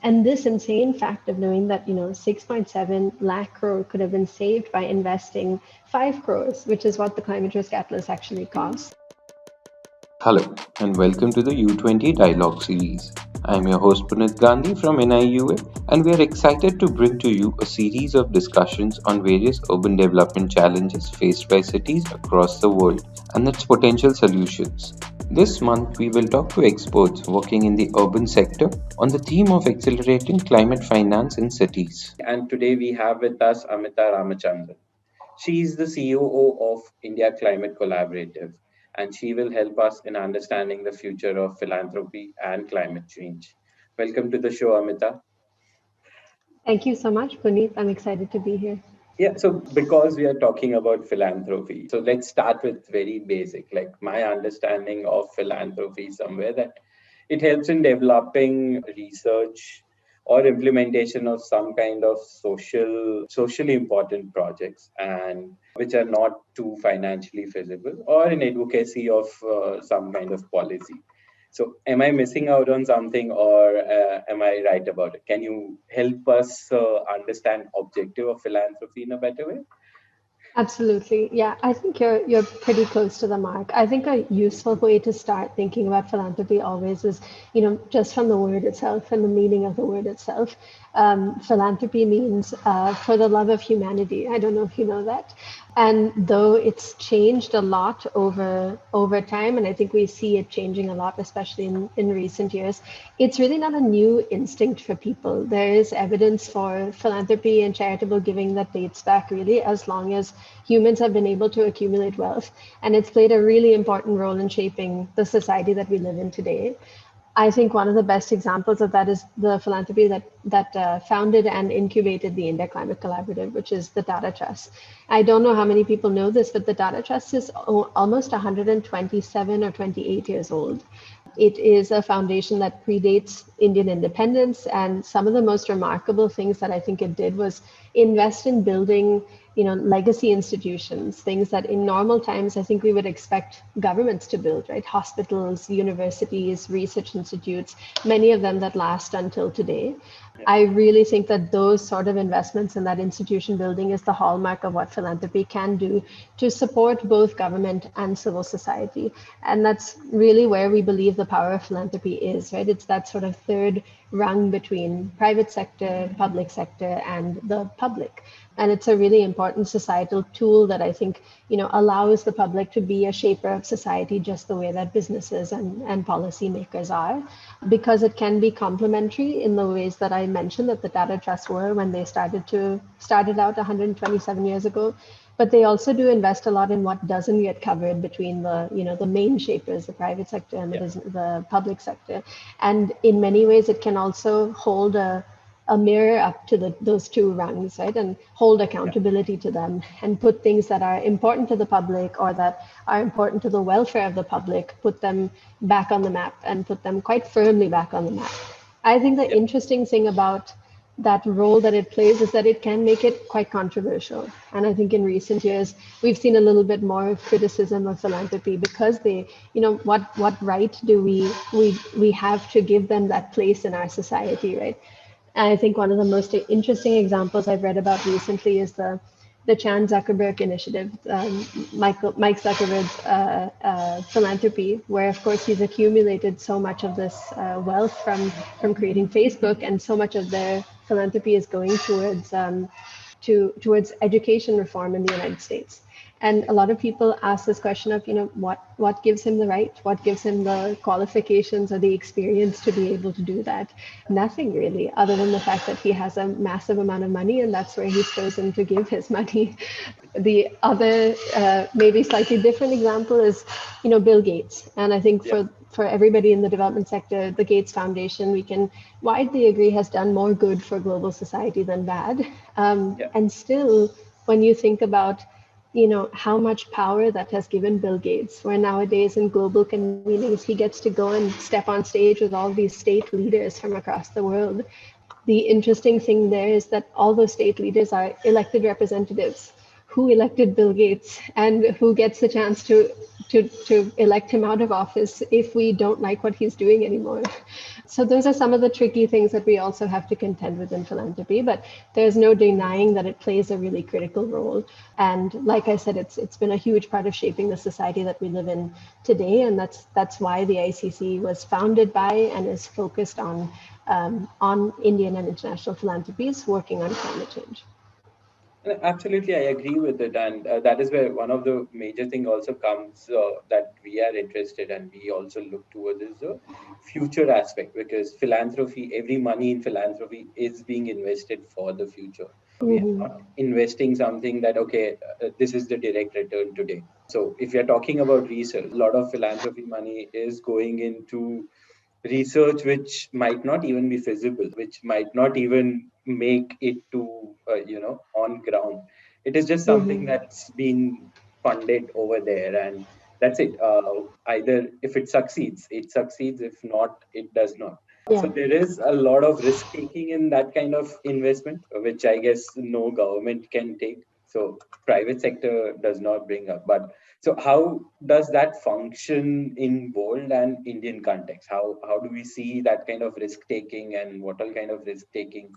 And this insane fact of knowing that, 6.7 lakh crore could have been saved by investing 5 crores, which is what the Climate Risk Atlas actually costs. Hello, and welcome to the U20 Dialogue series. I'm your host Punit Gandhi from NIUA, and we are excited to bring to you a series of discussions on various urban development challenges faced by cities across the world and its potential solutions. This month, we will talk to experts working in the urban sector on the theme of accelerating climate finance in cities. And today we have with us Amita Ramachandran. She is the COO of India Climate Collaborative, and she will help us in understanding the future of philanthropy and climate change. Welcome to the show, Amita. Thank you so much, Puneet. I'm excited to be here. Yeah, so because we are talking about philanthropy, so let's start with very basic. Like my understanding of philanthropy somewhere that it helps in developing research or implementation of some kind of socially important projects and which are not too financially feasible or in advocacy of some kind of policy. So am I missing out on something or am I right about it? Can you help us understand objective of philanthropy in a better way? Absolutely. Yeah, I think you're pretty close to the mark. I think a useful way to start thinking about philanthropy always is, just from the word itself and the meaning of the word itself. Philanthropy means for the love of humanity. I don't know if you know that. And though it's changed a lot over time, and I think we see it changing a lot, especially in recent years, it's really not a new instinct for people. There is evidence for philanthropy and charitable giving that dates back really as long as humans have been able to accumulate wealth. And it's played a really important role in shaping the society that we live in today. I think one of the best examples of that is the philanthropy that founded and incubated the India Climate Collaborative, which is the Tata Trust. I don't know how many people know this, but the Tata Trust is almost 127 or 28 years old. It is a foundation that predates Indian independence, and some of the most remarkable things that I think it did was invest in building legacy institutions, things that in normal times I think we would expect governments to build, right? Hospitals, universities, research institutes, many of them that last until today. I really think that those sort of investments in that institution building is the hallmark of what philanthropy can do to support both government and civil society. And that's really where we believe the power of philanthropy is, right? It's that sort of third rung between private sector, public sector, and the public. And it's a really important societal tool that I think, allows the public to be a shaper of society just the way that businesses and policymakers are, because it can be complementary in the ways that I mentioned that the Tata Trust were when they started out 127 years ago. But they also do invest a lot in what doesn't get covered between the main shapers, the private sector and the public sector. And in many ways, it can also hold a mirror up to those two rungs, right? And hold accountability to them and put things that are important to the public or that are important to the welfare of the public, put them back on the map and put them quite firmly back on the map. I think the interesting thing about that role that it plays is that it can make it quite controversial. And I think in recent years, we've seen a little bit more criticism of philanthropy because they, what right do we have to give them that place in our society, right? And I think one of the most interesting examples I've read about recently is the Chan Zuckerberg initiative, Mike Zuckerberg's philanthropy, where of course he's accumulated so much of this wealth from creating Facebook, and so much of their philanthropy is going towards education reform in the United States. And a lot of people ask this question of, what gives him the right? What gives him the qualifications or the experience to be able to do that? Nothing really, other than the fact that he has a massive amount of money and that's where he's chosen to give his money. The other, maybe slightly different example is, Bill Gates. And I think for everybody in the development sector, the Gates Foundation, we can widely agree has done more good for global society than bad. And still, when you think about how much power that has given Bill Gates, where nowadays in global convenings, he gets to go and step on stage with all these state leaders from across the world. The interesting thing there is that all those state leaders are elected representatives who elected Bill Gates and who gets the chance to elect him out of office if we don't like what he's doing anymore. So those are some of the tricky things that we also have to contend with in philanthropy, but there's no denying that it plays a really critical role. And like I said, it's been a huge part of shaping the society that we live in today, and that's why the ICC was founded by and is focused on Indian and international philanthropies working on climate change. Absolutely, I agree with it, and that is where one of the major thing also comes that we are interested and we also look towards is the future aspect, because philanthropy, every money in philanthropy is being invested for the future. We are Mm-hmm. not investing something that okay, this is the direct return today. So if we are talking about research, a lot of philanthropy money is going into research which might not even be feasible, which might not even make it to on ground. It is just something Mm-hmm. that's been funded over there, and that's it. Either if it succeeds. If not, it does not. So Yeah. there is a lot of risk taking in that kind of investment, which I guess no government can take. So private sector does not bring up. But so how does that function in world and Indian context? How do we see that kind of risk taking, and what all kind of risk taking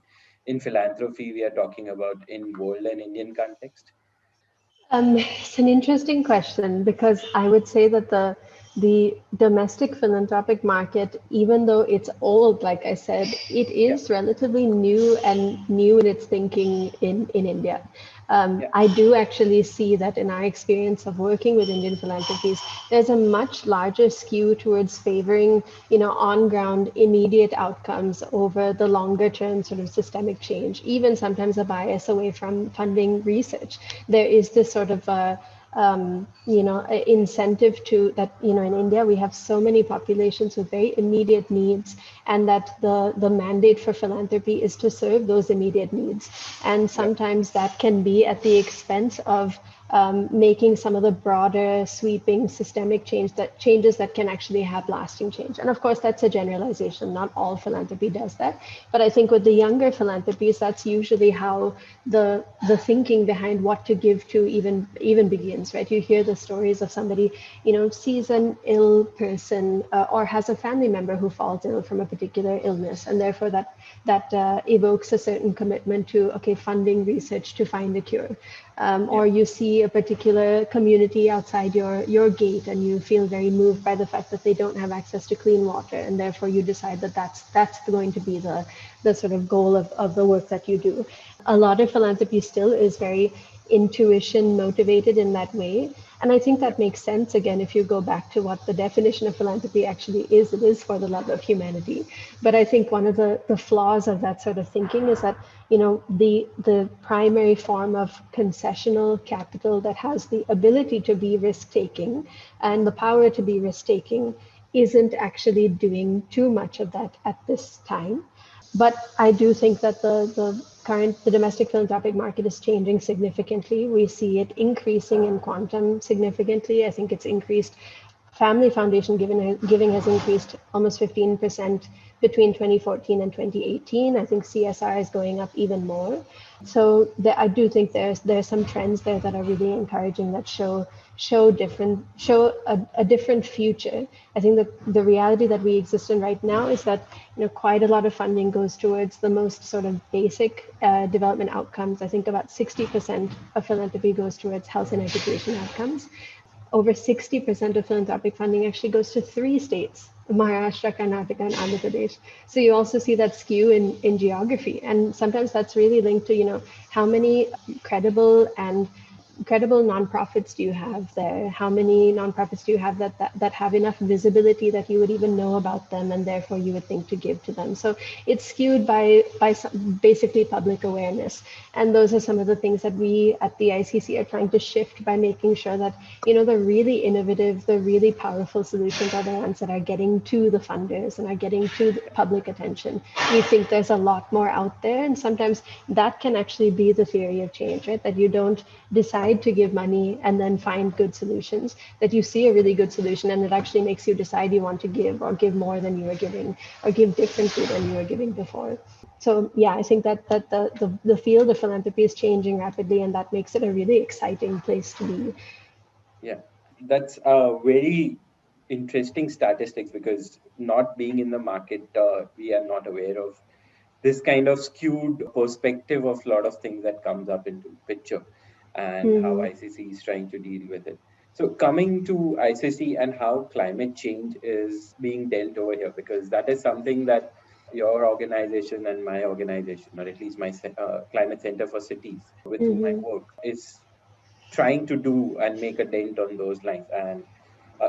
in philanthropy we are talking about in world and Indian context? It's an interesting question because I would say that the domestic philanthropic market, even though it's old, like I said, it Yeah, is relatively new and new in its thinking in India. yeah, I do actually see that in our experience of working with Indian philanthropies, there's a much larger skew towards favoring, on ground immediate outcomes over the longer term sort of systemic change, even sometimes a bias away from funding research. There is this sort of incentive to that, in India, we have so many populations with very immediate needs, and that the mandate for philanthropy is to serve those immediate needs. And yeah, sometimes that can be at the expense of making some of the broader, sweeping, systemic changes that can actually have lasting change. And of course, that's a generalization. Not all philanthropy does that, but I think with the younger philanthropies, that's usually how the thinking behind what to give to even begins. Right? You hear the stories of somebody, sees an ill person or has a family member who falls ill from a particular illness, and therefore that evokes a certain commitment to funding research to find a cure. yeah, Or you see a particular community outside your gate and you feel very moved by the fact that they don't have access to clean water, and therefore you decide that that's going to be the sort of goal of the work that you do. A lot of philanthropy still is very intuition motivated in that way. And I think yeah, that makes sense. Again, if you go back to what the definition of philanthropy actually is, it is for the love of humanity. But I think one of the flaws of that sort of thinking is that, the primary form of concessional capital that has the ability to be risk taking and the power to be risk taking isn't actually doing too much of that at this time. But I do think that the domestic philanthropic market is changing significantly. We see it increasing in quantum significantly. I think it's increased. Family foundation giving has increased almost 15% between 2014 and 2018. I think CSR is going up even more. So I do think there's some trends there that are really encouraging, that show a different future. I think that the reality that we exist in right now is that quite a lot of funding goes towards the most sort of basic development outcomes. I think about 60% of philanthropy goes towards health and education outcomes. Over 60% of philanthropic funding actually goes to three states: Maharashtra, Karnataka, and Andhra Pradesh. So you also see that skew in geography. And sometimes that's really linked to, how many credible and credible nonprofits do you have there? How many nonprofits do you have that have enough visibility that you would even know about them, and therefore you would think to give to them? So it's skewed by basically public awareness, and those are some of the things that we at the ICC are trying to shift by making sure that the really innovative, the really powerful solutions are the ones that are getting to the funders and are getting to the public attention. We think there's a lot more out there, and sometimes that can actually be the theory of change, right? That you don't decide to give money and then find good solutions, that you see a really good solution and it actually makes you decide you want to give, or give more than you were giving, or give differently than you were giving before. So yeah, I think that the field of philanthropy is changing rapidly, and that makes it a really exciting place to be. Yeah, that's a very interesting statistics, because not being in the market, we are not aware of this kind of skewed perspective of a lot of things that comes up into picture, and how Mm-hmm. ICC is trying to deal with it. So coming to ICC and how climate change is being dealt over here, because that is something that your organization and my organization, or at least my Climate Center for Cities, with whom I Mm-hmm. work, is trying to do and make a dent on those lines. And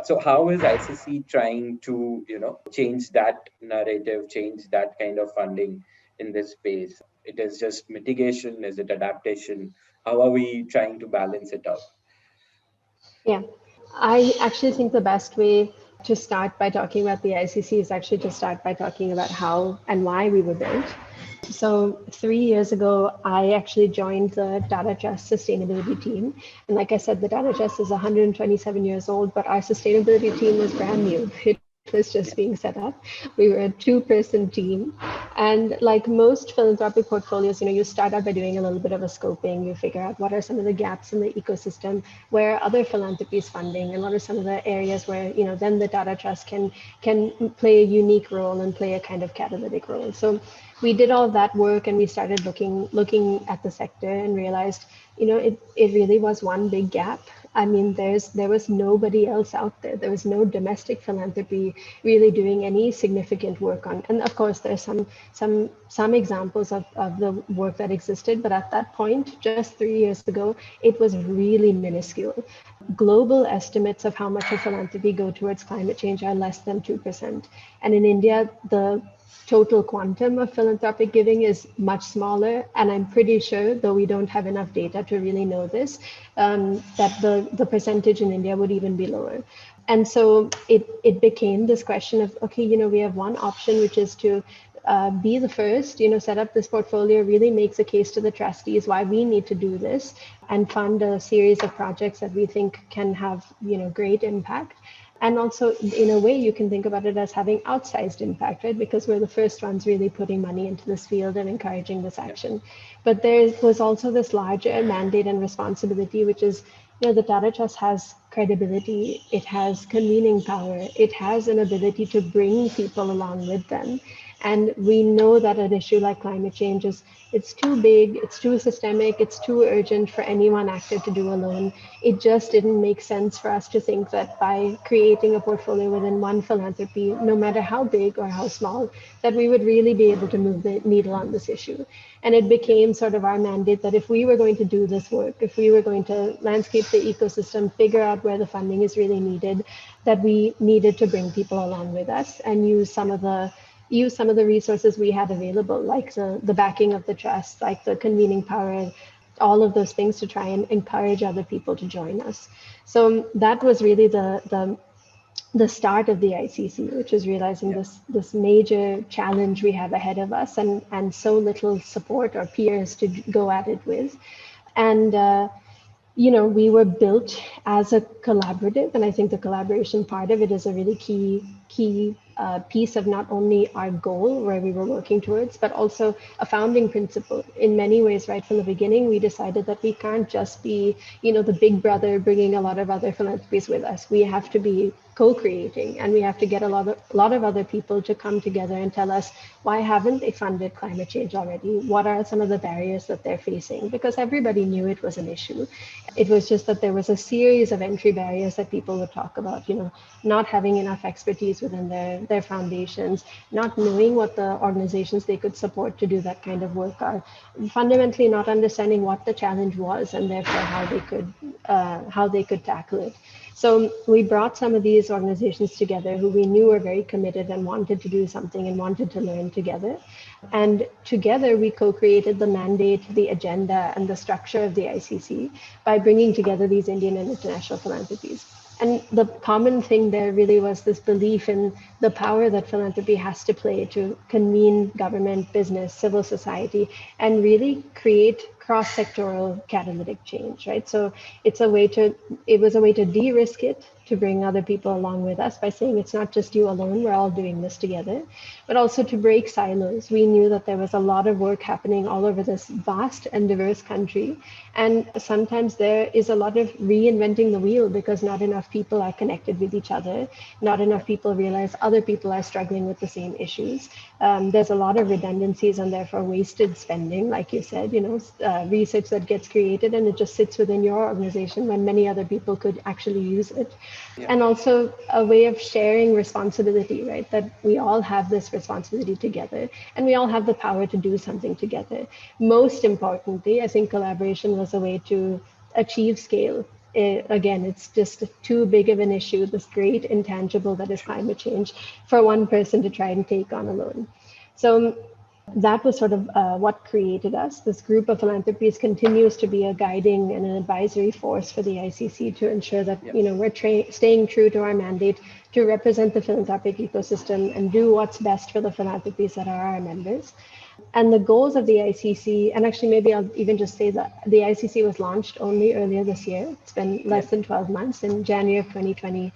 so how is ICC trying to, change that narrative, change that kind of funding in this space? It is just mitigation, is it adaptation? How are we trying to balance it out? Yeah, I actually think the best way to start by talking about the ICC is actually to start by talking about how and why we were built. So 3 years ago, I actually joined the Data Trust sustainability team. And like I said, the Data Trust is 127 years old, but our sustainability team was brand new. It was just being Yeah, set up. We were a two-person team. And like most philanthropic portfolios, you start out by doing a little bit of a scoping. You figure out what are some of the gaps in the ecosystem, where are other philanthropies funding, and what are some of the areas where, then the Data Trust can play a unique role and play a kind of catalytic role. So we did all that work, and we started looking at the sector and realized, it really was one big gap. I mean, there was nobody else out there. There was no domestic philanthropy really doing any significant work on. And of course, there's some examples of the work that existed, but at that point, just 3 years ago, it was really minuscule. Global estimates of how much of philanthropy go towards climate change are less than 2%. And in India, the total quantum of philanthropic giving is much smaller. And I'm pretty sure, though we don't have enough data to really know this, that the percentage in India would even be lower. And so it became this question of, okay, we have one option, which is to be the first, set up this portfolio, really makes a case to the trustees why we need to do this, and fund a series of projects that we think can have, great impact. And also, in a way, you can think about it as having outsized impact, right? Because we're the first ones really putting money into this field and encouraging this yeah, action. But there was also this larger mandate and responsibility, which is, the Data Trust has credibility, it has convening power, it has an ability to bring people along with them. And we know that an issue like climate change it's too big, it's too systemic, it's too urgent for any one actor to do alone. It just didn't make sense for us to think that by creating a portfolio within one philanthropy, no matter how big or how small, that we would really be able to move the needle on this issue. And it yeah, became sort of our mandate that if we were going to do this work, if we were going to landscape the ecosystem, figure out where the funding is really needed, that we needed to bring people along with us and use some of the resources we had available, like the backing of the trust, like the convening power, all of those things to try and encourage other people to join us. So that was really the start of the ICC, which is realizing yeah, this major challenge we have ahead of us, and so little support or peers to go at it with. And we were built as a collaborative, and I think the collaboration part of it is a really key piece of not only our goal where we were working towards, but also a founding principle. In many ways, right from the beginning, we decided that we can't just be, the big brother bringing a lot of other philanthropies with us. We have to be co-creating, and we have to get a lot of other people to come together and tell us, why haven't they funded climate change already? What are some of the barriers that they're facing? Because everybody knew it was an issue. It was just that there was a series of entry barriers that people would talk about, not having enough expertise within their foundations, not knowing what the organizations they could support to do that kind of work are, fundamentally not understanding what the challenge was, and therefore how they could tackle it. So we brought some of these organizations together who we knew were very committed and wanted to do something and wanted to learn together. And together we co-created the mandate, the agenda, and the structure of the ICC by bringing together these Indian and international philanthropies. And the common thing there really was this belief in the power that philanthropy has to play to convene government, business, civil society, and really create cross-sectoral catalytic change, right? So it was a way to de-risk it, to bring other people along with us by saying it's not just you alone, we're all doing this together, but also to break silos. We knew that there was a lot of work happening all over this vast and diverse country. And sometimes there is a lot of reinventing the wheel because not enough people are connected with each other. Not enough people realize other people are struggling with the same issues. There's a lot of redundancies and therefore wasted spending, like you said, research that gets created and it just sits within your organization when many other people could actually use it. And also a way of sharing responsibility, right? That we all have this responsibility together and we all have the power to do something together. Most importantly, I think collaboration was a way to achieve scale. Again, it's just too big of an issue, this great intangible that is climate change, for one person to try and take on alone. So that was sort of what created us. This group of philanthropies continues to be a guiding and an advisory force for the ICC to ensure that we're staying true to our mandate to represent the philanthropic ecosystem and do what's best for the philanthropies that are our members. And the goals of the ICC, and actually maybe I'll even just say that the ICC was launched only earlier this year. It's been less than 12 months. In January of 2020,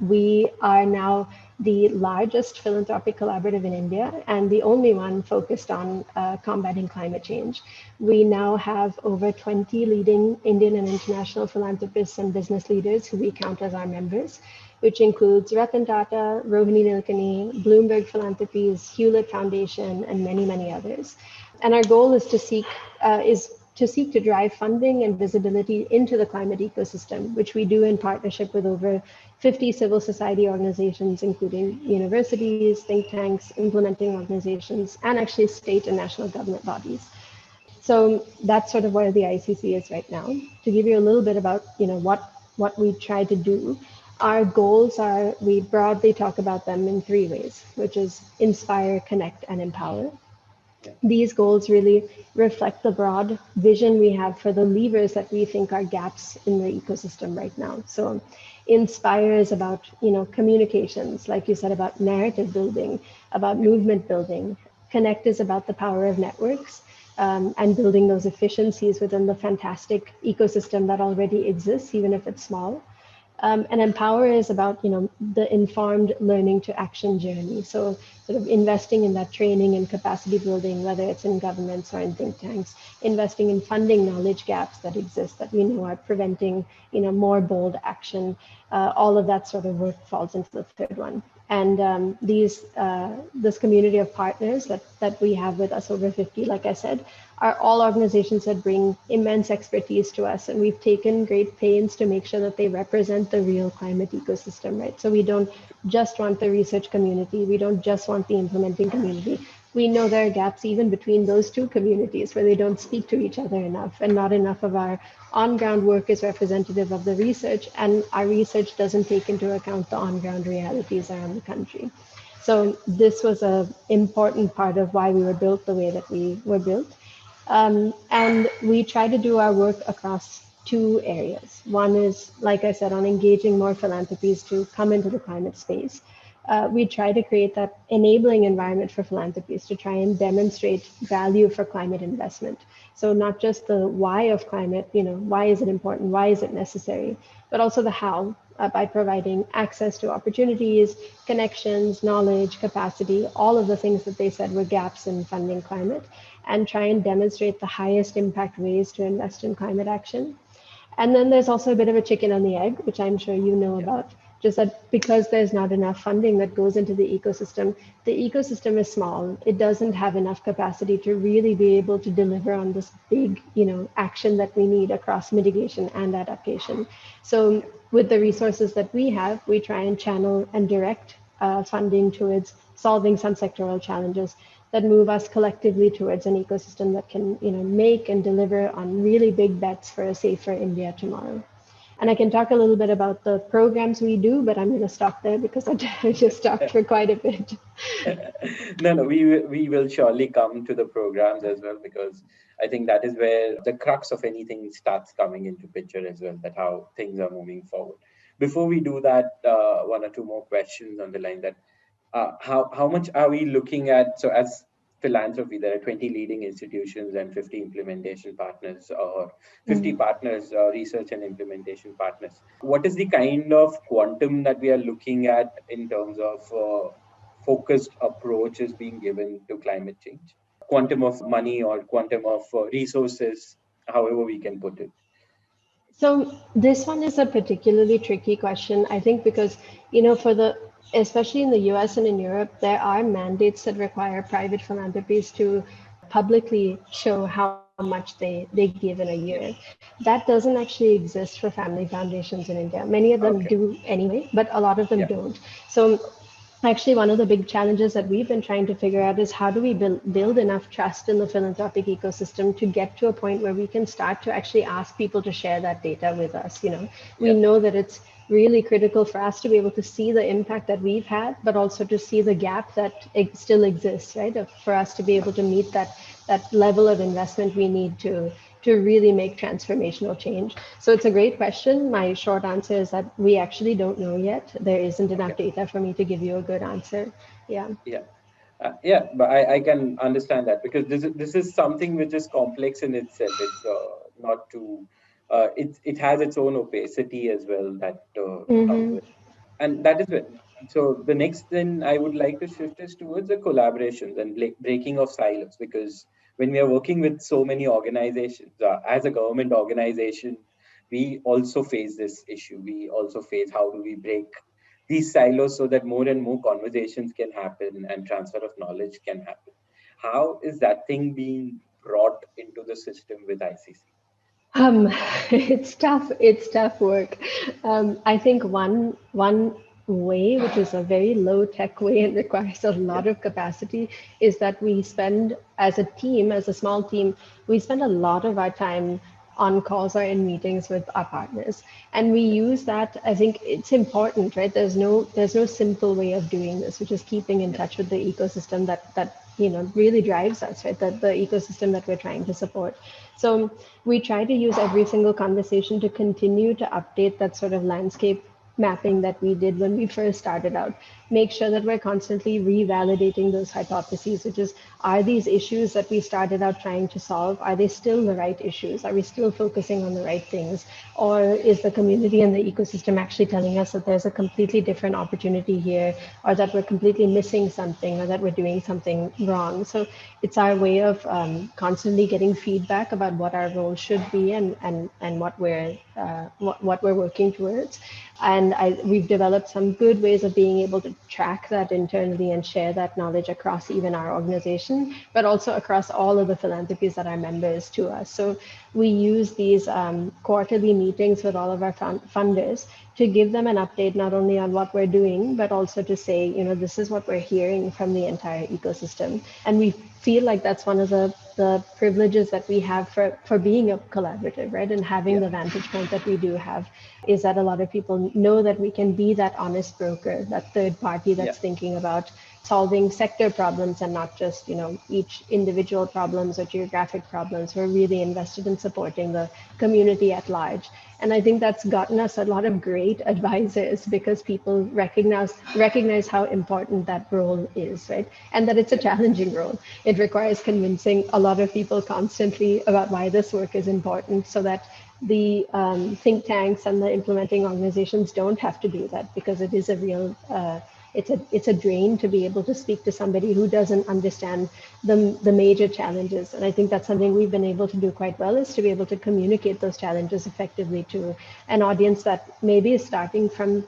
we are now the largest philanthropic collaborative in India and the only one focused on combating climate change. We now have over 20 leading Indian and international philanthropists and business leaders who we count as our members, which includes Ratan Tata, Rohini Nilekani, Bloomberg Philanthropies, Hewlett Foundation, and many, many others. And our goal is to seek to drive funding and visibility into the climate ecosystem, which we do in partnership with over 50 civil society organizations, including universities, think tanks, implementing organizations, and actually state and national government bodies. So that's sort of where the ICC is right now. To give you a little bit about what we try to do, our goals are, we broadly talk about them in three ways, which is inspire, connect, and empower. These goals really reflect the broad vision we have for the levers that we think are gaps in the ecosystem right now. So inspire is about communications, like you said, about narrative building, about movement building. Connect is about the power of networks and building those efficiencies within the fantastic ecosystem that already exists, even if it's small. And empower is about the informed learning to action journey. So sort of investing in that training and capacity building, whether it's in governments or in think tanks, investing in funding knowledge gaps that exist that we know are preventing more bold action. All of that sort of work falls into the third one. And this community of partners that we have with us, over 50, like I said, are all organizations that bring immense expertise to us. And we've taken great pains to make sure that they represent the real climate ecosystem, right? So we don't just want the research community. We don't just want the implementing community. We know there are gaps even between those two communities where they don't speak to each other enough, and not enough of our on-ground work is representative of the research, and our research doesn't take into account the on-ground realities around the country. So this was an important part of why we were built the way that we were built. And we try to do our work across two areas. One is, like I said, on engaging more philanthropies to come into the climate space. We try to create that enabling environment for philanthropies to try and demonstrate value for climate investment. So not just the why of climate, why is it important, why is it necessary, but also the how, by providing access to opportunities, connections, knowledge, capacity, all of the things that they said were gaps in funding climate, and try and demonstrate the highest impact ways to invest in climate action. And then there's also a bit of a chicken and the egg, which I'm sure you know about, just that because there's not enough funding that goes into the ecosystem is small. It doesn't have enough capacity to really be able to deliver on this big, action that we need across mitigation and adaptation. So with the resources that we have, we try and channel and direct funding towards solving some sectoral challenges that move us collectively towards an ecosystem that can, make and deliver on really big bets for a safer India tomorrow. And I can talk a little bit about the programs we do, but I'm going to stop there because I just talked for quite a bit. No, we will surely come to the programs as well, because I think that is where the crux of anything starts coming into picture as well, that how things are moving forward. Before we do that, one or two more questions on the line, that how much are we looking at? So as philanthropy, there are 20 leading institutions and 50 implementation partners, or 50 partners, research and implementation partners. What is the kind of quantum that we are looking at in terms of focused approach is being given to climate change? Quantum of money or quantum of resources, however we can put it. So this one is a particularly tricky question, I think, because, especially in the US and in Europe, there are mandates that require private philanthropies to publicly show how much they give in a year. That doesn't actually exist for family foundations in India. Many of them Okay. do anyway, but a lot of them Yeah. don't. So actually, one of the big challenges that we've been trying to figure out is how do we build enough trust in the philanthropic ecosystem to get to a point where we can start to actually ask people to share that data with us. We Yeah. know that it's really critical for us to be able to see the impact that we've had, but also to see the gap that still exists, right? For us to be able to meet that level of investment we need to really make transformational change. So it's a great question. My short answer is that we actually don't know yet. There isn't enough Okay. data for me to give you a good answer. Yeah. Yeah. Yeah, but I can understand that, because this is something which is complex in itself. It's not too. It has its own opacity as well that comes Mm-hmm. with, and that is it. So the next thing I would like to shift is towards the collaborations and breaking of silos, because when we are working with so many organizations, as a government organization, we also face this issue. We also face how do we break these silos so that more and more conversations can happen and transfer of knowledge can happen. How is that thing being brought into the system with ICC? Um, it's tough. It's tough work. I think one way, which is a very low tech way and requires a Yeah, lot of capacity, is that we spend as a team, as a small team, we spend a lot of our time on calls or in meetings with our partners, and we yeah, use that. I think it's important, right? There's no simple way of doing this, which is keeping in yeah, touch with the ecosystem that really drives us, right? That the ecosystem that we're trying to support. So we try to use every single conversation to continue to update that sort of landscape mapping that we did when we first started out. Make sure that we're constantly revalidating those hypotheses, which is, are these issues that we started out trying to solve, are they still the right issues? Are we still focusing on the right things? Or is the community and the ecosystem actually telling us that there's a completely different opportunity here, or that we're completely missing something, or that we're doing something wrong? So it's our way of constantly getting feedback about what our role should be, and what we're working towards. And we've developed some good ways of being able to track that internally and share that knowledge across even our organization, but also across all of the philanthropies that are members to us. So we use these quarterly meetings with all of our funders to give them an update, not only on what we're doing, but also to say, this is what we're hearing from the entire ecosystem. And we feel like that's one of the privileges that we have for being a collaborative, right? And having yeah, the vantage point that we do have, is that a lot of people know that we can be that honest broker, that third party yeah, that's thinking about solving sector problems and not just each individual problems or geographic problems. We're really invested in supporting the community at large. And I think that's gotten us a lot of great advisors, because people recognize how important that role is, right? And that it's a yeah, challenging role. It requires convincing a lot of people constantly about why this work is important, so that the think tanks and the implementing organizations don't have to do that, because it is a real it's a drain to be able to speak to somebody who doesn't understand the major challenges. And I think that's something we've been able to do quite well, is to be able to communicate those challenges effectively to an audience that maybe is starting from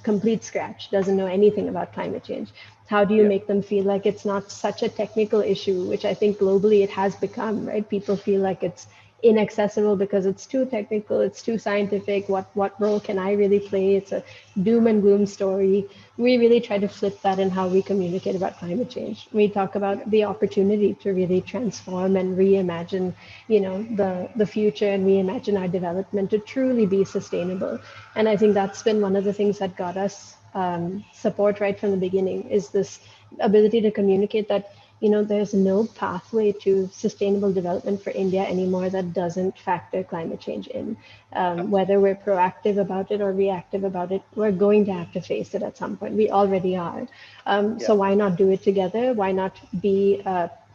complete scratch, doesn't know anything about climate change. How do you yeah, make them feel like it's not such a technical issue, which I think globally it has become, right? People feel like it's inaccessible because it's too technical, it's too scientific. What role can I really play? It's a doom and gloom story. We really try to flip that in how we communicate about climate change. We talk yeah, about the opportunity to really transform and reimagine, the future, and reimagine our development to truly be sustainable. And I think that's been one of the things that got us support right from the beginning, is this ability to communicate that there's no pathway to sustainable development for India anymore that doesn't factor climate change in. absolutely. Whether we're proactive about it or reactive about it, we're going to have to face it at some point. We already are. Yeah, So why not do it together? Why not be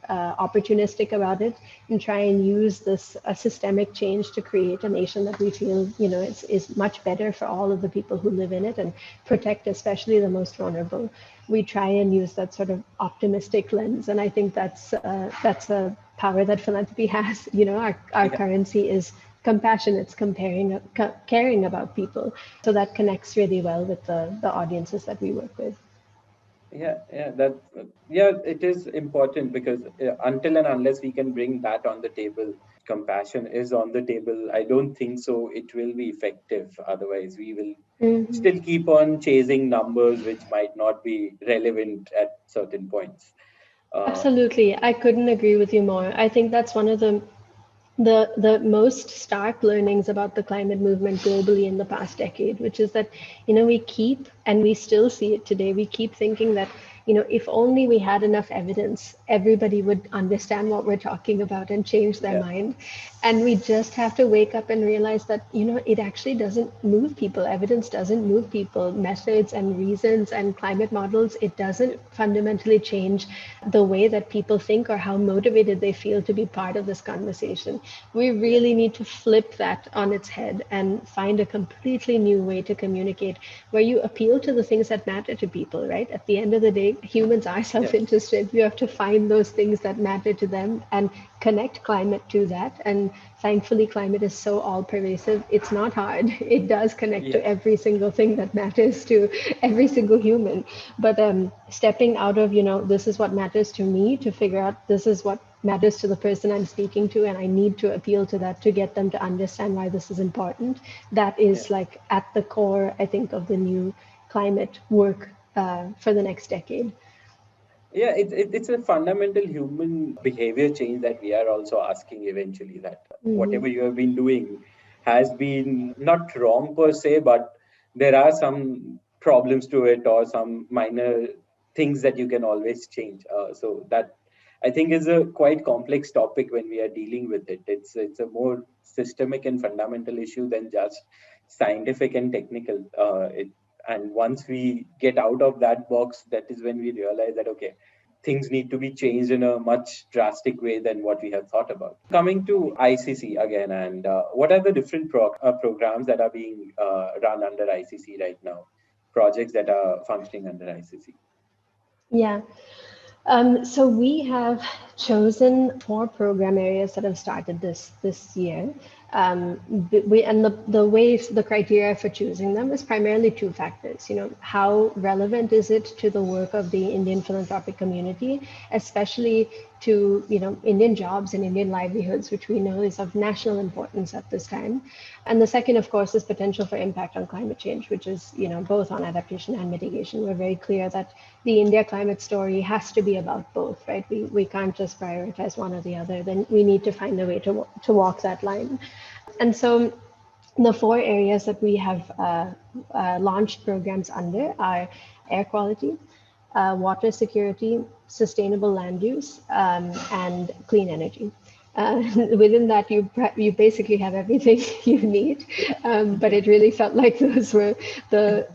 opportunistic about it and try and use this systemic change to create a nation that we feel, is much better for all of the people who live in it and protect especially the most vulnerable. We try and use that sort of optimistic lens, and I think that's a power that philanthropy has. Our Yeah. currency is compassion. It's caring about people. So that connects really well with the audiences that we work with. Yeah, it is important because until and unless we can bring that on the table, compassion is on the table, I don't think so it will be effective. Otherwise, we will Mhm. still keep on chasing numbers which might not be relevant at certain points. Uh, Absolutely. I couldn't agree with you more. I think that's one of the most stark learnings about the climate movement globally in the past decade, which is that, we keep, and we still see it today, we keep thinking that, if only we had enough evidence, everybody would understand what we're talking about and change their yeah, mind. And we just have to wake up and realize that, it actually doesn't move people. Evidence doesn't move people. Methods and reasons and climate models, it yeah, doesn't fundamentally change the way that people think or how motivated they feel to be part of this conversation. We yeah, really need to flip that on its head and find a completely new way to communicate where you appeal to the things that matter to people, right? At the end of the day, humans are yeah, self-interested. You have to find those things that matter to them and connect climate to that. And thankfully, climate is so all pervasive. It's not hard. It does connect yeah, to every single thing that matters to every single human. But stepping out of, this is what matters to me, to figure out this is what matters to the person I'm speaking to, and I need to appeal to that to get them to understand why this is important. That yeah. is like at the core, I think, of the new climate work for the next decade. Yeah, it's a fundamental human behavior change that we are also asking eventually, that Hmm. whatever you have been doing has been not wrong per se, but there are some problems to it or some minor things that you can always change. So that I think is a quite complex topic when we are dealing with it. It's a more systemic and fundamental issue than just scientific and technical. And once we get out of that box, that is when we realize that okay, things need to be changed in a much drastic way than what we have thought about. Coming to ICC again, and what are the different programs that are being run under ICC right now? Projects that are functioning under ICC. Yeah. So we have chosen four program areas that have started this year. The criteria for choosing them is primarily two factors. How relevant is it to the work of the Indian philanthropic community, especially to Indian jobs and Indian livelihoods, which we know is of national importance at this time. And the second, of course, is potential for impact on climate change, which is both on adaptation and mitigation. We're very clear that the India climate story has to be about both, right? We can't just prioritize one or the other. Then we need to find a way to walk that line. And so the four areas that we have launched programs under are air quality, water security, sustainable land use, and clean energy. Within that, you basically have everything you need, Yeah, but it really felt like those were the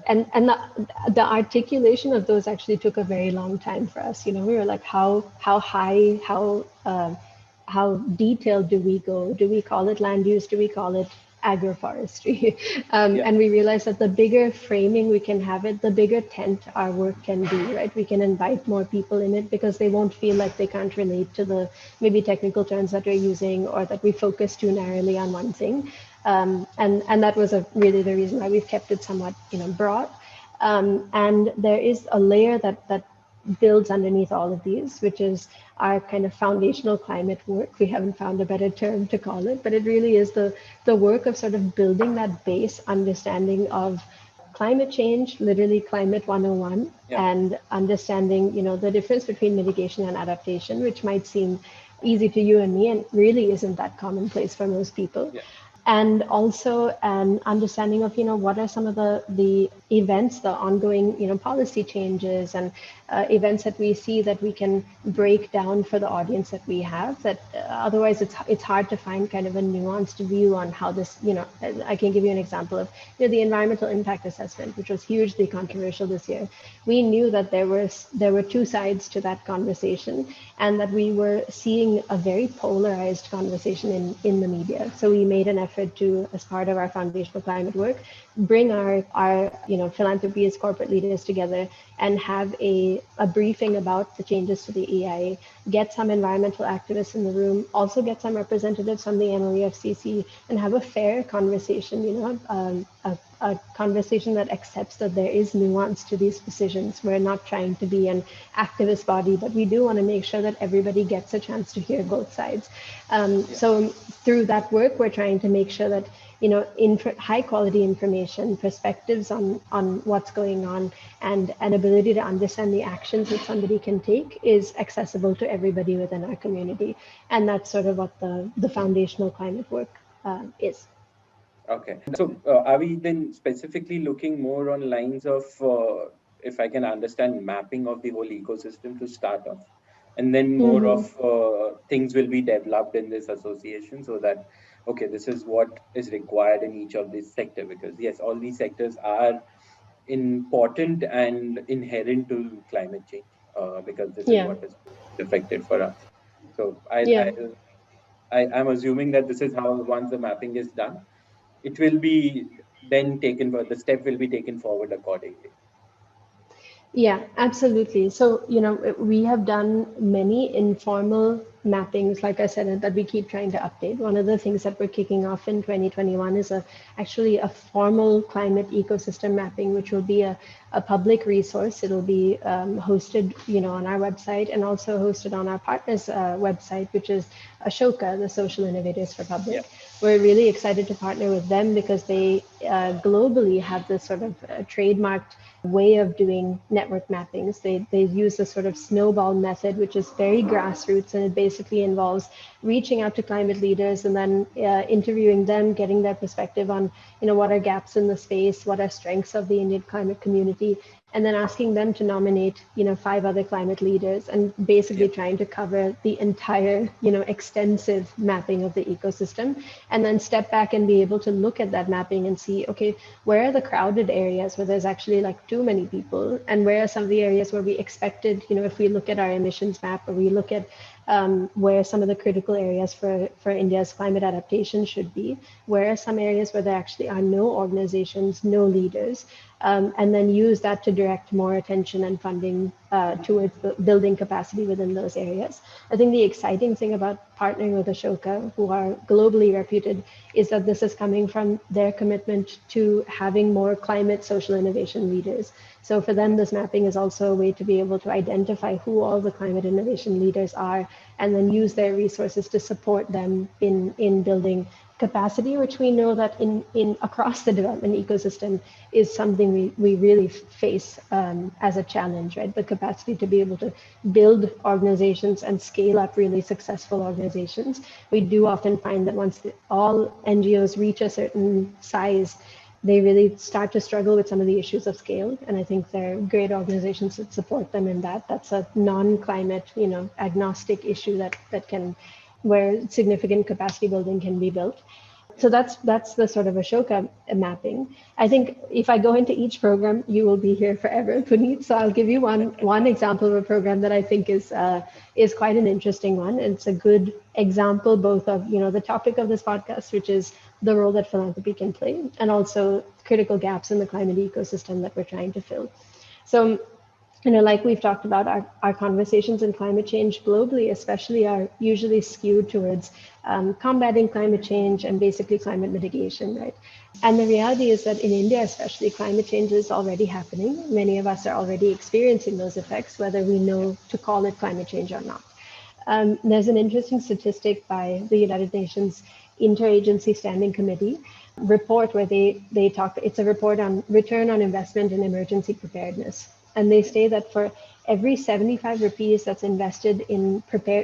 articulation of those actually took a very long time for us. We were like, how high, how detailed do we go? Do we call it land use? Do we call it agroforestry? yeah, And we realized that the bigger framing we can have it, the bigger tent our work can be, right? We can invite more people in it because they won't feel like they can't relate to the maybe technical terms that we're using or that we focus too narrowly on one thing. And that was really the reason why we've kept it somewhat broad. And there is a layer that builds underneath all of these, which is our kind of foundational climate work. We haven't found a better term to call it, but it really is the work of sort of building that base understanding of climate change, literally climate 101, yeah, and understanding, the difference between mitigation and adaptation, which might seem easy to you and me and really isn't that commonplace for most people. yeah, and also an understanding of, what are some of the events, the ongoing, policy changes and events that we see that we can break down for the audience that we have, that otherwise it's hard to find kind of a nuanced view on how this, I can give you an example of, the environmental impact assessment, which was hugely controversial this year. We knew that there were two sides to that conversation, and that we were seeing a very polarized conversation in the media. So we made an effort to, as part of our Foundation for Climate work, bring our philanthropy as corporate leaders together and have a briefing about the changes to the EIA, get some environmental activists in the room, also get some representatives from the MOEFCC, and have a fair conversation, a conversation that accepts that there is nuance to these decisions. We're not trying to be an activist body, but we do want to make sure that everybody gets a chance to hear both sides. So through that work, we're trying to make sure that, high quality information, perspectives on what's going on, and an ability to understand the actions that somebody can take is accessible to everybody within our community. And that's sort of what the foundational climate work is. Okay. So are we then specifically looking more on lines of, if I can understand, mapping of the whole ecosystem to start off? And then more of things will be developed in this association, so that, okay, this is what is required in each of these sector, because yes, all these sectors are important and inherent to climate change, because this is Yeah. what is affected for us. So Yeah. I'm assuming that this is how, once the mapping is done, it will be then taken, the step will be taken forward accordingly. Yeah, absolutely. So, we have done many informal mappings, like I said, that we keep trying to update. One of the things that we're kicking off in 2021 is actually a formal climate ecosystem mapping, which will be a public resource. It'll be hosted, on our website, and also hosted on our partners' website, which is Ashoka, the Social Innovators for Public. Yeah. We're really excited to partner with them because they globally have this sort of trademarked way of doing network mappings. They use a sort of snowball method, which is very grassroots, and it basically involves reaching out to climate leaders and then interviewing them, getting their perspective on, what are gaps in the space, what are strengths of the Indian climate community, and then asking them to nominate, 5 other climate leaders, and basically trying to cover the entire, extensive mapping of the ecosystem, and then step back and be able to look at that mapping and see, okay, where are the crowded areas where there's actually like too many people, and where are some of the areas where we expected, if we look at our emissions map, or we look at where some of the critical areas for India's climate adaptation should be, where are some areas where there actually are no organizations, no leaders, and then use that to direct more attention and funding towards building capacity within those areas. I think the exciting thing about partnering with Ashoka, who are globally reputed, is that this is coming from their commitment to having more climate social innovation leaders. So for them, this mapping is also a way to be able to identify who all the climate innovation leaders are, and then use their resources to support them in building capacity, which we know that in across the development ecosystem is something we really face as a challenge, right? The capacity to be able to build organizations and scale up really successful organizations. We do often find that once all NGOs reach a certain size, they really start to struggle with some of the issues of scale. And I think there are great organizations that support them in that. That's a non-climate, agnostic issue that can, where significant capacity building can be built. So that's the sort of Ashoka mapping. I think if I go into each program, you will be here forever, Puneet. So I'll give you one example of a program that I think is quite an interesting one. And it's a good example both of the topic of this podcast, which is the role that philanthropy can play, and also critical gaps in the climate ecosystem that we're trying to fill. So like we've talked about, our conversations in climate change globally, especially, are usually skewed towards combating climate change and basically climate mitigation, right? And the reality is that in India, especially, climate change is already happening. Many of us are already experiencing those effects, whether we know to call it climate change or not. There's an interesting statistic by the United Nations Interagency Standing Committee report where they talk, it's a report on return on investment in emergency preparedness. And they say that for every 75 rupees that's invested in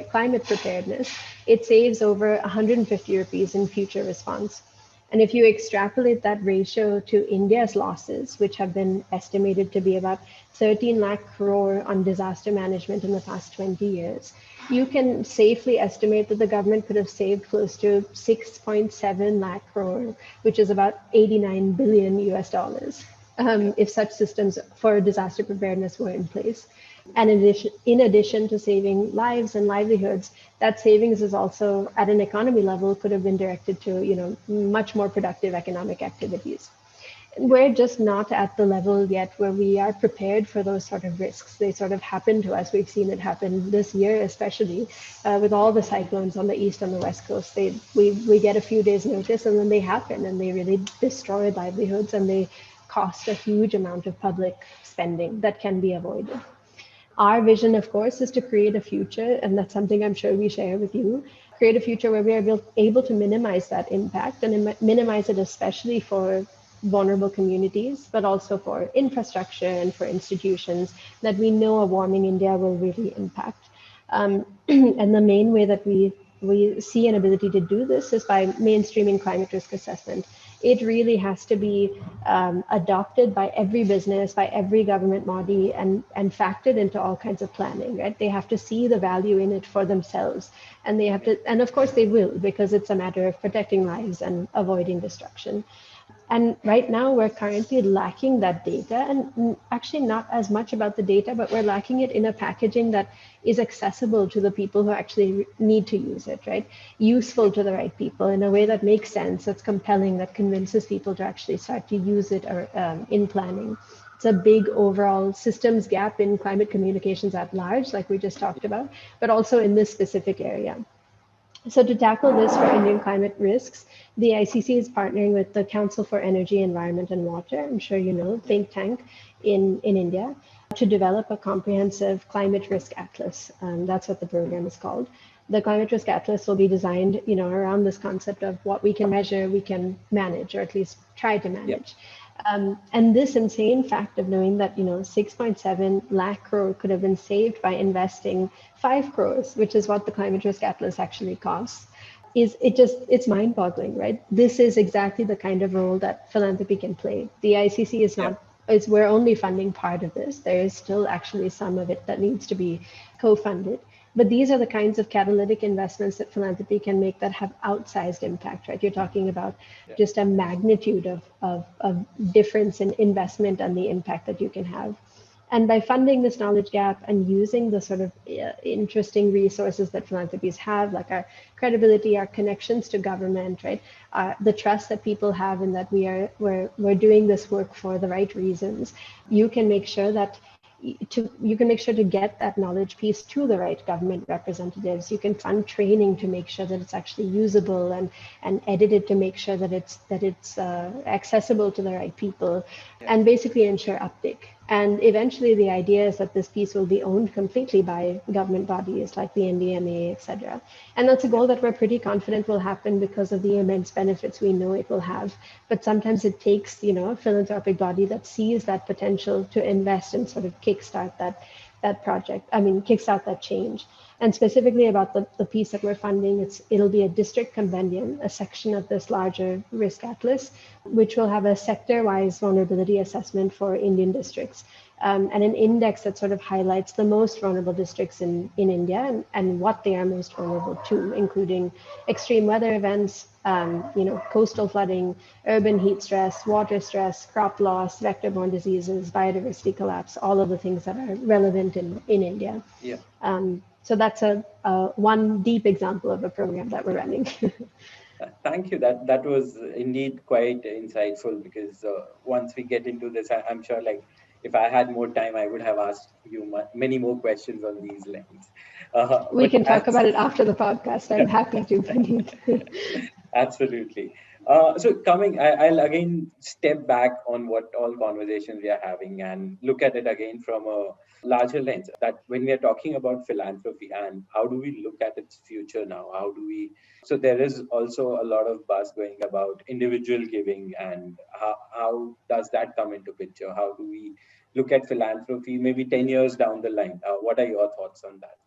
climate preparedness, it saves over 150 rupees in future response. And if you extrapolate that ratio to India's losses, which have been estimated to be about 13 lakh crore on disaster management in the past 20 years, you can safely estimate that the government could have saved close to 6.7 lakh crore, which is about 89 billion US dollars, if such systems for disaster preparedness were in place. And in addition to saving lives and livelihoods, that savings is also at an economy level could have been directed to, much more productive economic activities. We're just not at the level yet where we are prepared for those sort of risks. They sort of happen to us. We've seen it happen this year, especially with all the cyclones on the east and the west coast. We get a few days notice and then they happen and they really destroy livelihoods and they cost a huge amount of public spending that can be avoided. Our vision, of course, is to create a future, and that's something I'm sure we share with you, create a future where we are able to minimize that impact and minimize it especially for vulnerable communities, but also for infrastructure and for institutions that we know a warming India will really impact. And the main way that we see an ability to do this is by mainstreaming climate risk assessment. It really has to be adopted by every business, by every government body, and factored into all kinds of planning, right? They have to see the value in it for themselves. And they have to, and of course they will, because it's a matter of protecting lives and avoiding destruction. And right now, we're currently lacking that data, and actually not as much about the data, but we're lacking it in a packaging that is accessible to the people who actually need to use it, right? Useful to the right people in a way that makes sense, that's compelling, that convinces people to actually start to use it or, in planning. It's a big overall systems gap in climate communications at large, like we just talked about, but also in this specific area. So to tackle this for Indian climate risks, the ICC is partnering with the Council for Energy, Environment and Water, I'm sure you know, think tank in India, to develop a comprehensive climate risk atlas. That's what the program is called. The climate risk atlas will be designed, around this concept of what we can measure, we can manage, or at least try to manage. And this insane fact of knowing that 6.7 lakh crore could have been saved by investing 5 crores, which is what the climate risk atlas actually costs, it's mind-boggling, right? This is exactly the kind of role that philanthropy can play. The ICC is not. We're only funding part of this. There is still actually some of it that needs to be co-funded. But these are the kinds of catalytic investments that philanthropy can make that have outsized impact, right? You're talking about just a magnitude of difference in investment and the impact that you can have. And by funding this knowledge gap and using the sort of interesting resources that philanthropies have, like our credibility, our connections to government, right? The trust that people have in that we're doing this work for the right reasons, you can make sure to get that knowledge piece to the right government representatives. You can fund training to make sure that it's actually usable and edited to make sure that it's accessible to the right people, and basically ensure uptake. And eventually the idea is that this piece will be owned completely by government bodies like the NDMA, etc. And that's a goal that we're pretty confident will happen because of the immense benefits we know it will have. But sometimes it takes, a philanthropic body that sees that potential to invest and sort of kickstart that project. Kickstart that change. And specifically about the piece that we're funding, it'll be a district compendium, a section of this larger risk atlas, which will have a sector-wise vulnerability assessment for Indian districts, and an index that sort of highlights the most vulnerable districts in India and what they are most vulnerable to, including extreme weather events, coastal flooding, urban heat stress, water stress, crop loss, vector-borne diseases, biodiversity collapse, all of the things that are relevant in India. So that's a one deep example of a program that we're running. Thank you. That was indeed quite insightful, because once we get into this, I'm sure, like, if I had more time, I would have asked you many more questions on these lines. We can talk about it after the podcast. I'm happy to, Puneet. Absolutely. So I'll again step back on what all conversations we are having and look at it again from a larger lens. That when we are talking about philanthropy and how do we look at its future now? So there is also a lot of buzz going about individual giving, and how does that come into picture? How do we look at philanthropy maybe 10 years down the line? What are your thoughts on that?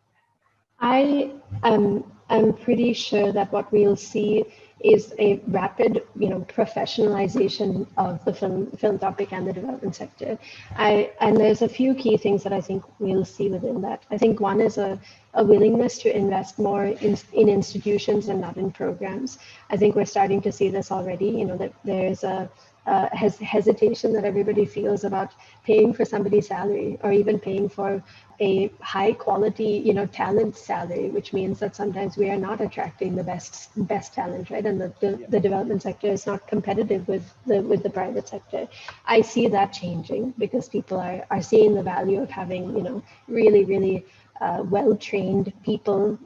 I'm pretty sure that what we'll see is a rapid, professionalization of the philanthropic and the development sector. And there's a few key things that I think we'll see within that. I think one is a willingness to invest more in institutions and not in programs. I think we're starting to see this already. That there's a hesitation that everybody feels about paying for somebody's salary or even paying for a high quality, talent salary, which means that sometimes we are not attracting the best talent, right? And the development sector is not competitive with the private sector. I see that changing because people are seeing the value of having, really, really well-trained people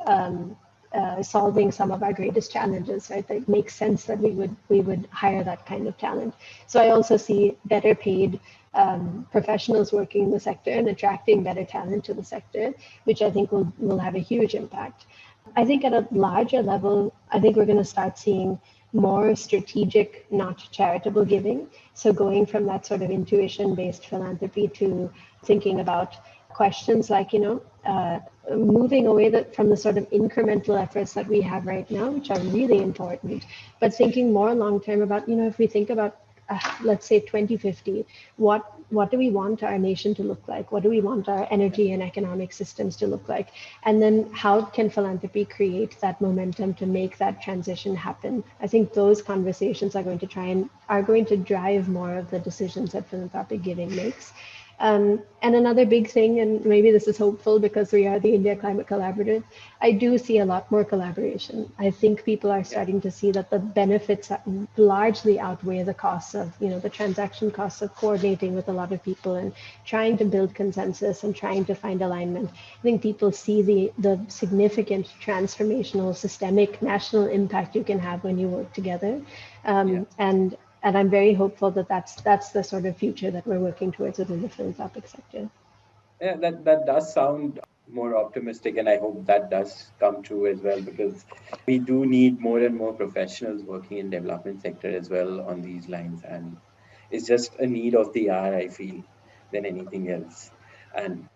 solving some of our greatest challenges, right? It makes sense that we would hire that kind of talent. So I also see better paid professionals working in the sector and attracting better talent to the sector, which I think will have a huge impact. I think at a larger level, I think we're going to start seeing more strategic, not charitable giving. So going from that sort of intuition-based philanthropy to thinking about questions like, moving away from the sort of incremental efforts that we have right now, which are really important, but thinking more long-term about, if we think about let's say 2050, what do we want our nation to look like? What do we want our energy and economic systems to look like? And then how can philanthropy create that momentum to make that transition happen? I think those conversations are going to drive more of the decisions that philanthropic giving makes. And another big thing, and maybe this is hopeful because we are the India Climate Collaborative, I do see a lot more collaboration. I think people are starting to see that the benefits largely outweigh the costs of, the transaction costs of coordinating with a lot of people and trying to build consensus and trying to find alignment. I think people see the significant transformational, systemic, national impact you can have when you work together. And I'm very hopeful that that's the sort of future that we're working towards within the philanthropic sector. Yeah, that does sound more optimistic, and I hope that does come true as well, because we do need more and more professionals working in development sector as well on these lines, and it's just a need of the hour, I feel, than anything else. And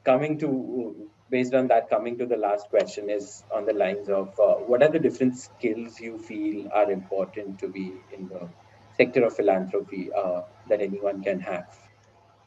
based on that, coming to the last question is on the lines of what are the different skills you feel are important to be in the sector of philanthropy that anyone can have?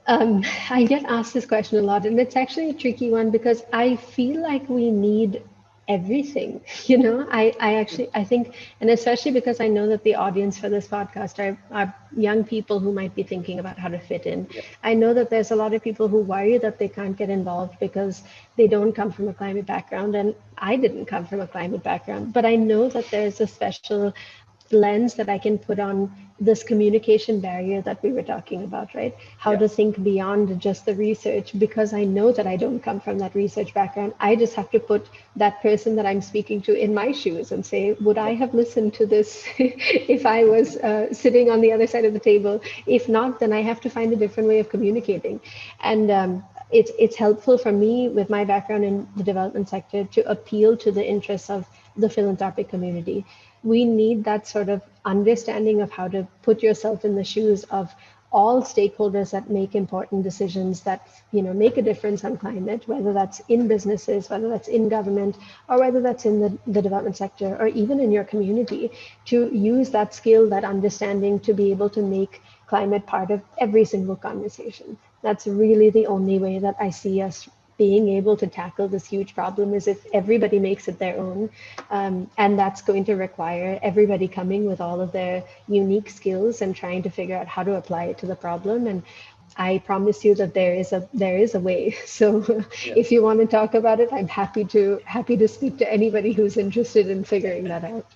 I get asked this question a lot, and it's actually a tricky one because I feel like we need everything. I think, and especially because I know that the audience for this podcast are young people who might be thinking about how to fit in. Yeah. I know that there's a lot of people who worry that they can't get involved because they don't come from a climate background, and I didn't come from a climate background, but I know that there's a special lens that I can put on this communication barrier that we were talking about, right? How Yeah. to think beyond just the research, because I know that I don't come from that research background. I just have to put that person that I'm speaking to in my shoes and say, would I have listened to this if I was sitting on the other side of the table? If not, then I have to find a different way of communicating. And it's helpful for me with my background in the development sector to appeal to the interests of the philanthropic community. We need that sort of understanding of how to put yourself in the shoes of all stakeholders that make important decisions that make a difference on climate, whether that's in businesses, whether that's in government, or whether that's in the development sector, or even in your community, to use that skill, that understanding, to be able to make climate part of every single conversation. That's really the only way that I see us being able to tackle this huge problem, is if everybody makes it their own. And that's going to require everybody coming with all of their unique skills and trying to figure out how to apply it to the problem. And I promise you that there is a way. So Yeah. if you want to talk about it, I'm happy to speak to anybody who's interested in figuring that out.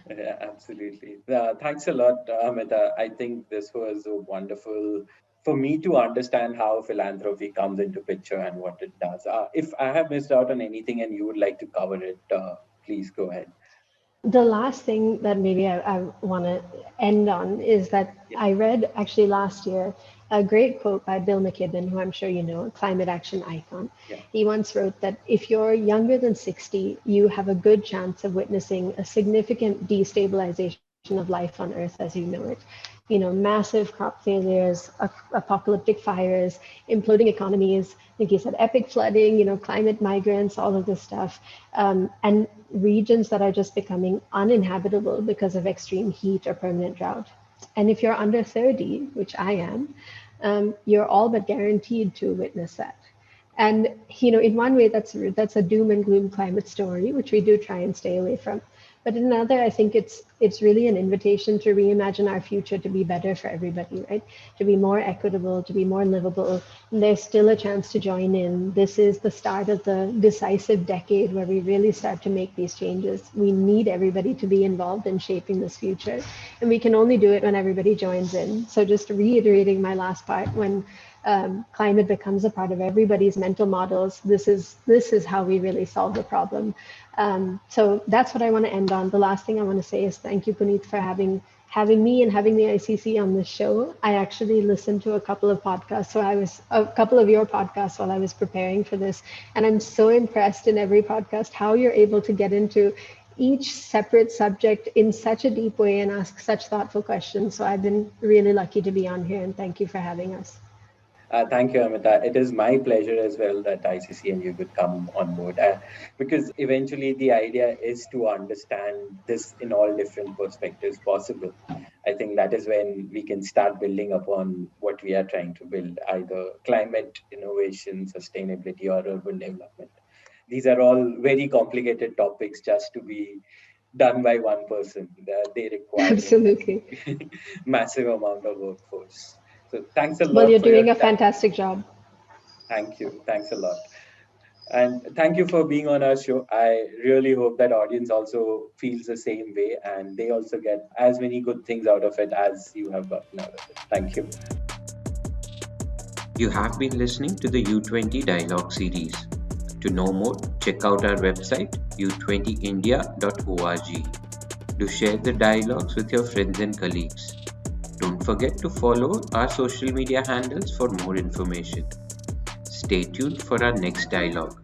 Yeah, absolutely. Thanks a lot, Amita. I think this was a wonderful for me to understand how philanthropy comes into picture and what it does. If I have missed out on anything and you would like to cover it, please go ahead. The last thing that maybe I want to end on is that Yeah, I read actually last year a great quote by Bill McKibben, who I'm sure you know, a climate action icon. yeah, He once wrote that if you're younger than 60, you have a good chance of witnessing a significant destabilization of life on Earth as you know it. massive crop failures, apocalyptic fires, imploding economies, like you said, epic flooding, climate migrants, all of this stuff, and regions that are just becoming uninhabitable because of extreme heat or permanent drought. And if you're under 30, which I am, you're all but guaranteed to witness that. And in one way, that's a doom and gloom climate story, which we do try and stay away from. But in another, I think it's really an invitation to reimagine our future to be better for everybody, right? To be more equitable, to be more livable. And there's still a chance to join in. This is the start of the decisive decade where we really start to make these changes. We need everybody to be involved in shaping this future. And we can only do it when everybody joins in. So just reiterating my last part, when climate becomes a part of everybody's mental models, this is how we really solve the problem. So that's what I want to end on. The last thing I want to say is thank you, Puneet, for having me and having the ICC on this show. I actually listened to a couple of podcasts. So a couple of your podcasts while I was preparing for this. And I'm so impressed in every podcast how you're able to get into each separate subject in such a deep way and ask such thoughtful questions. So I've been really lucky to be on here, and thank you for having us. Thank you, Amita. It is my pleasure as well that ICC and you could come on board, because eventually the idea is to understand this in all different perspectives possible. I think that is when we can start building upon what we are trying to build, either climate, innovation, sustainability, or urban development. These are all very complicated topics just to be done by one person. They require Absolutely. massive amount of workforce. So thanks a Well, lot you're for your doing a time. fantastic job. Thank you. Thanks a lot. And thank you for being on our show. I really hope that audience also feels the same way and they also get as many good things out of it as you have gotten out of it. Thank you. You have been listening to the U20 Dialogue series. To know more, check out our website u20india.org. Do share the dialogues with your friends and colleagues. Don't forget to follow our social media handles for more information. Stay tuned for our next dialogue.